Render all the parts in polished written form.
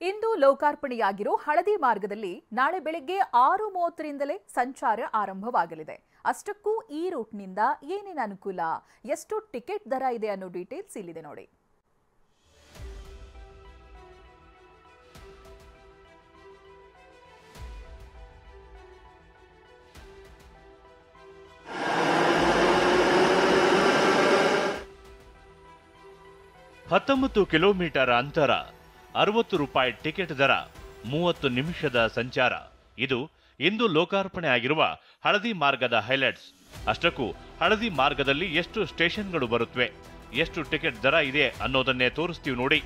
ಇಂದು ಲೋಕಾರ್ಪಣೆಯಾಗಿರೋ ಹಳದಿ ಮಾರ್ಗದಲ್ಲಿ ನಾಳೆ ಬೆಳಗ್ಗೆ 6:30ರಿಂದಲೇ ಸಂಚಾರ ಆರಂಭವಾಗಲಿದೆ. ಅಷ್ಟಕ್ಕೂ ಈ ರೂಟ್ನಿಂದ ಏನೇನು ಅನುಕೂಲ, ಎಷ್ಟು ಟಿಕೆಟ್ ದರ ಇದೆ ಅನ್ನೋ ಡೀಟೇಲ್ಸ್ ಇಲ್ಲಿದೆ ನೋಡಿ. ಹತ್ತೊಂಬತ್ತು ಕಿಲೋಮೀಟರ್ ಅಂತರ, 60 ರೂಪಾಯಿ ಟಿಕೆಟ್ ದರ, 30 ನಿಮಿಷದ ಸಂಚಾರ. ಇದು ಇಂದು ಲೋಕಾರ್ಪಣೆ ಆಗಿರುವ ಹಳದಿ ಮಾರ್ಗದ ಹೈಲೈಟ್ಸ್. ಅಷ್ಟಕ್ಕೂ ಹಳದಿ ಮಾರ್ಗದಲ್ಲಿ ಎಷ್ಟು ಸ್ಟೇಷನ್ಗಳು ಬರುತ್ತವೆ, ಎಷ್ಟು ಟಿಕೆಟ್ ದರ ಇದೆ ಅನ್ನೋದನ್ನೇ ತೋರಿಸ್ತೀವಿ ನೋಡಿ.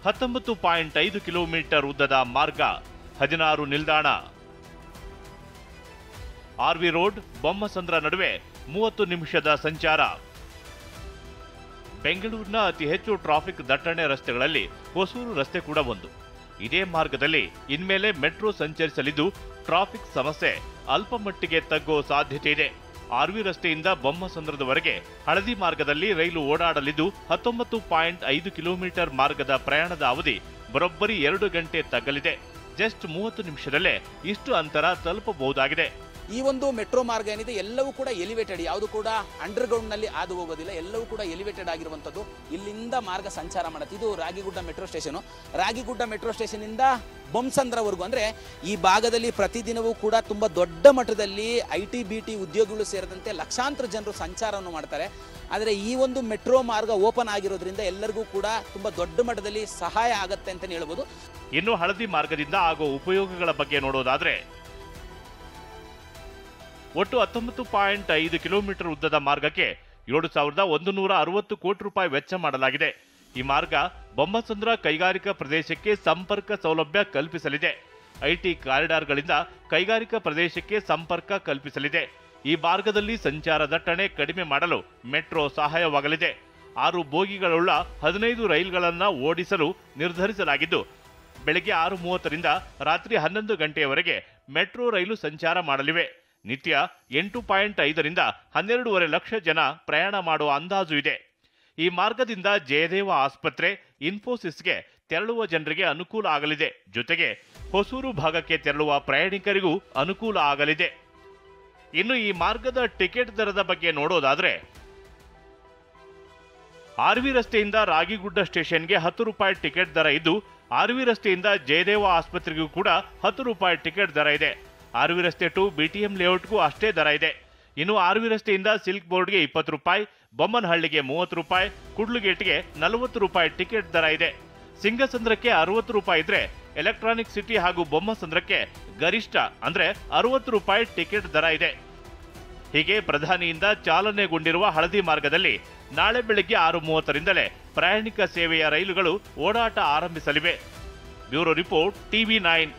19.5 ಕಿಲೋಮೀಟರ್ ಉದ್ದದ ಮಾರ್ಗ, 16 ನಿಲ್ದಾಣ. ಆರ್ವಿ ರೋಡ್, ಬೊಮ್ಮಸಂದ್ರ ನಡುವೆ 30 ನಿಮಿಷದ ಸಂಚಾರ. ಬೆಂಗಳೂರಿನ ಅತಿ ಹೆಚ್ಚು ಟ್ರಾಫಿಕ್ ದಟ್ಟಣೆ ರಸ್ತೆಗಳಲ್ಲಿ ಹೊಸೂರು ರಸ್ತೆ ಕೂಡ ಒಂದು. ಇದೇ ಮಾರ್ಗದಲ್ಲಿ ಇನ್ಮೇಲೆ ಮೆಟ್ರೋ ಸಂಚರಿಸಲಿದ್ದು ಟ್ರಾಫಿಕ್ ಸಮಸ್ಯೆ ಅಲ್ಪ ಮಟ್ಟಿಗೆ ತಗ್ಗೋ ಸಾಧ್ಯತೆ ಇದೆ. ಆರ್ವಿ ರಸ್ತೆಯಿಂದ ಬೊಮ್ಮಸಂದ್ರದವರೆಗೆ ಹಳದಿ ಮಾರ್ಗದಲ್ಲಿ ರೈಲು ಓಡಾಡಲಿದ್ದು 19.5 ಕಿಲೋಮೀಟರ್ ಮಾರ್ಗದ ಪ್ರಯಾಣದ ಅವಧಿ ಬರೋಬ್ಬರಿ 2 ಗಂಟೆ ತಗ್ಗಲಿದೆ. ಜಸ್ಟ್ 30 ನಿಮಿಷದಲ್ಲೇ ಇಷ್ಟು ಅಂತರ ತಲುಪಬಹುದಾಗಿದೆ. ಈ ಒಂದು ಮೆಟ್ರೋ ಮಾರ್ಗ ಏನಿದೆ ಎಲ್ಲವೂ ಕೂಡ ಎಲಿವೇಟೆಡ್, ಯಾವುದು ಕೂಡ ಅಂಡರ್ಗ್ರೌಂಡ್ ನಲ್ಲಿ ಹಾದು ಹೋಗೋದಿಲ್ಲ, ಎಲ್ಲವೂ ಕೂಡ ಎಲಿವೇಟೆಡ್ ಆಗಿರುವಂತದ್ದು. ಇಲ್ಲಿಂದ ಮಾರ್ಗ ಸಂಚಾರ ಮಾಡುತ್ತೆ. ಇದು Ragigudda metro station. Ragigudda metro station ಇಂದ ಬೊಮ್ಮಸಂದ್ರವರೆಗೂ ಅಂದ್ರೆ ಈ ಭಾಗದಲ್ಲಿ ಪ್ರತಿದಿನವೂ ಕೂಡ ತುಂಬಾ ದೊಡ್ಡ ಮಟ್ಟದಲ್ಲಿ IT BT ಉದ್ಯೋಗಿಗಳು ಸೇರಿದಂತೆ ಲಕ್ಷಾಂತರ ಜನರು ಸಂಚಾರವನ್ನು ಮಾಡ್ತಾರೆ. ಆದರೆ ಈ ಒಂದು ಮೆಟ್ರೋ ಮಾರ್ಗ ಓಪನ್ ಆಗಿರೋದ್ರಿಂದ ಎಲ್ಲರಿಗೂ ಕೂಡ ತುಂಬಾ ದೊಡ್ಡ ಮಟ್ಟದಲ್ಲಿ ಸಹಾಯ ಆಗುತ್ತೆ ಅಂತ ಹೇಳ್ಬೋದು. ಇನ್ನು ಹಳದಿ ಮಾರ್ಗದಿಂದ ಆಗೋ ಉಪಯೋಗಗಳ ಬಗ್ಗೆ ನೋಡೋದಾದ್ರೆ, ಒಟ್ಟು 19.5 ಕಿಲೋಮೀಟರ್ ಉದ್ದದ ಮಾರ್ಗಕ್ಕೆ 7,160 ಕೋಟಿ ರೂಪಾಯಿ ವೆಚ್ಚ ಮಾಡಲಾಗಿದೆ. ಈ ಮಾರ್ಗ ಬೊಮ್ಮಸಂದ್ರ ಕೈಗಾರಿಕಾ ಪ್ರದೇಶಕ್ಕೆ ಸಂಪರ್ಕ ಸೌಲಭ್ಯ ಕಲ್ಪಿಸಲಿದೆ. IT ಕಾರಿಡಾರ್ಗಳಿಂದ ಕೈಗಾರಿಕಾ ಪ್ರದೇಶಕ್ಕೆ ಸಂಪರ್ಕ ಕಲ್ಪಿಸಲಿದೆ. ಈ ಮಾರ್ಗದಲ್ಲಿ ಸಂಚಾರ ದಟ್ಟಣೆ ಕಡಿಮೆ ಮಾಡಲು ಮೆಟ್ರೋ ಸಹಾಯವಾಗಲಿದೆ. 6 ಬೋಗಿಗಳುಳ್ಳ 15 ರೈಲುಗಳನ್ನು ಓಡಿಸಲು ನಿರ್ಧರಿಸಲಾಗಿದ್ದು, ಬೆಳಗ್ಗೆ 6:30ರಿಂದ ರಾತ್ರಿ 11 ಗಂಟೆಯವರೆಗೆ ಮೆಟ್ರೋ ರೈಲು ಸಂಚಾರ ಮಾಡಲಿವೆ. ನಿತ್ಯ 8.5ರಿಂದ 12.5 ಲಕ್ಷ ಜನ ಪ್ರಯಾಣ ಮಾಡುವ ಅಂದಾಜು ಇದೆ. ಈ ಮಾರ್ಗದಿಂದ ಜಯದೇವ ಆಸ್ಪತ್ರೆ, ಇನ್ಫೋಸಿಸ್ಗೆ ತೆರಳುವ ಜನರಿಗೆ ಅನುಕೂಲ ಆಗಲಿದೆ. ಜೊತೆಗೆ ಹೊಸೂರು ಭಾಗಕ್ಕೆ ತೆರಳುವ ಪ್ರಯಾಣಿಕರಿಗೂ ಅನುಕೂಲ ಆಗಲಿದೆ. ಇನ್ನು ಈ ಮಾರ್ಗದ ಟಿಕೆಟ್ ದರದ ಬಗ್ಗೆ ನೋಡೋದಾದ್ರೆ, ಆರ್ವಿ ರಸ್ತೆಯಿಂದ ರಾಗಿಗುಡ್ಡ ಸ್ಟೇಷನ್ಗೆ 10 ರೂಪಾಯಿ ಟಿಕೆಟ್ ದರ ಇದ್ದು, ಆರ್ವಿ ರಸ್ತೆಯಿಂದ ಜಯದೇವ ಆಸ್ಪತ್ರೆಗೂ ಕೂಡ 10 ರೂಪಾಯಿ ಟಿಕೆಟ್ ದರ ಇದೆ. ಆರ್ವಿ ರಸ್ತೆ ಟು BTM ಲೇಔಟ್ಗೂ ಅಷ್ಟೇ ದರ ಇದೆ. ಇನ್ನು ಆರ್ವಿ ರಸ್ತೆಯಿಂದ ಸಿಲ್ಕ್ ಬೋರ್ಡ್ಗೆ 20 ರೂಪಾಯಿ, ಬೊಮ್ಮನಹಳ್ಳಿಗೆ 30 ರೂಪಾಯಿ, ಕುಡ್ಲುಗೇಟ್ಗೆ 40 ರೂಪಾಯಿ ಟಿಕೆಟ್ ದರ ಇದೆ. ಸಿಂಗಸಂದ್ರಕ್ಕೆ 60 ರೂಪಾಯಿ ಇದ್ರೆ, ಎಲೆಕ್ಟ್ರಾನಿಕ್ ಸಿಟಿ ಹಾಗೂ ಬೊಮ್ಮಸಂದ್ರಕ್ಕೆ ಗರಿಷ್ಠ ಅಂದ್ರೆ 60 ರೂಪಾಯಿ ಟಿಕೆಟ್ ದರ ಇದೆ. ಹೀಗೆ ಪ್ರಧಾನಿಯಿಂದ ಚಾಲನೆಗೊಂಡಿರುವ ಹಳದಿ ಮಾರ್ಗದಲ್ಲಿ ನಾಳೆ ಬೆಳಗ್ಗೆ 6:30ರಿಂದಲೇ ಪ್ರಯಾಣಿಕ ಸೇವೆಯ ರೈಲುಗಳು ಓಡಾಟ ಆರಂಭಿಸಲಿವೆ. Bureau report, TV9.